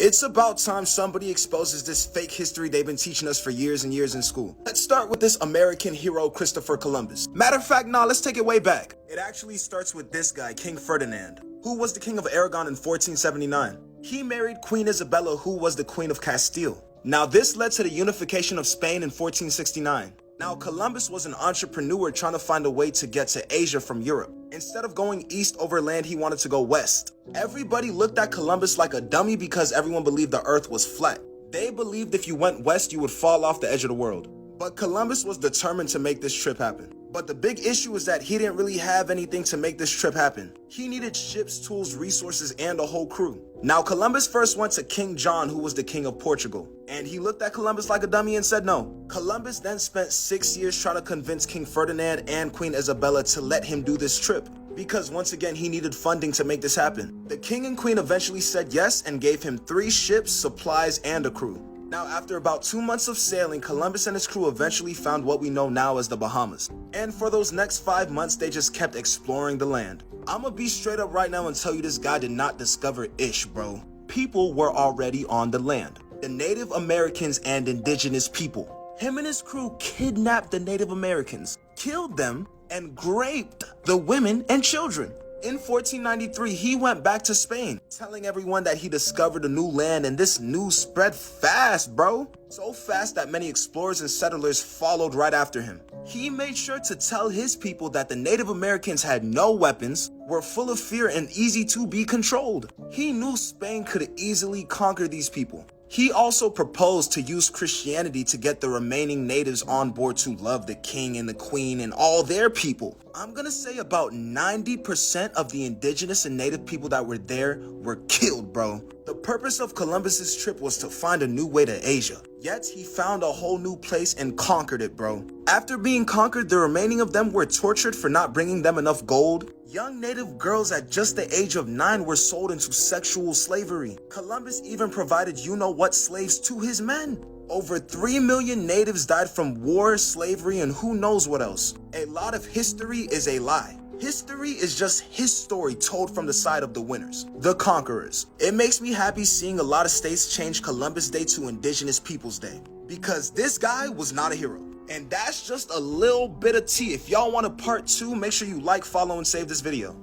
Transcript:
It's about time somebody exposes this fake history they've been teaching us for years and years in school. Let's start with this American hero, Christopher Columbus. Matter of fact, let's take it way back. It actually starts with this guy, King Ferdinand, who was the king of Aragon in 1479. He married Queen Isabella, who was the Queen of Castile. Now this led to the unification of Spain in 1469. Now Columbus was an entrepreneur trying to find a way to get to Asia from Europe. Instead of going east over land, he wanted to go west. Everybody looked at Columbus like a dummy because everyone believed the earth was flat. They believed if you went west, you would fall off the edge of the world. But Columbus was determined to make this trip happen. But the big issue is that he didn't really have anything to make this trip happen. He needed ships, tools, resources, and a whole crew. Now Columbus first went to King John, who was the king of Portugal, and he looked at Columbus like a dummy and said no. Columbus then spent 6 years trying to convince King Ferdinand and Queen Isabella to let him do this trip, because once again he needed funding to make this happen. The king and queen eventually said yes and gave him 3 ships, supplies, and a crew. Now, after about 2 months of sailing, Columbus and his crew eventually found what we know now as the Bahamas. And for those next 5 months, they just kept exploring the land. I'ma be straight up right now and tell you this guy did not discover ish, bro. People were already on the land. The Native Americans and indigenous people. Him and his crew kidnapped the Native Americans, killed them, and raped the women and children. In 1493, he went back to Spain, telling everyone that he discovered a new land, and this news spread fast, bro. So fast that many explorers and settlers followed right after him. He made sure to tell his people that the Native Americans had no weapons, were full of fear, and easy to be controlled. He knew Spain could easily conquer these people. He also proposed to use Christianity to get the remaining natives on board to love the king and the queen and all their people. I'm gonna say about 90% of the indigenous and native people that were there were killed, bro. The purpose of Columbus's trip was to find a new way to Asia. Yet he found a whole new place and conquered it, bro. After being conquered, the remaining of them were tortured for not bringing them enough gold. Young native girls at just the age of 9 were sold into sexual slavery. Columbus even provided you-know-what slaves to his men. Over 3 million natives died from war, slavery, and who knows what else. A lot of history is a lie. History is just his story told from the side of the winners, the conquerors. It makes me happy seeing a lot of states change Columbus Day to Indigenous Peoples Day, because this guy was not a hero. And that's just a little bit of tea. If y'all want a part 2, make sure you like, follow, and save this video.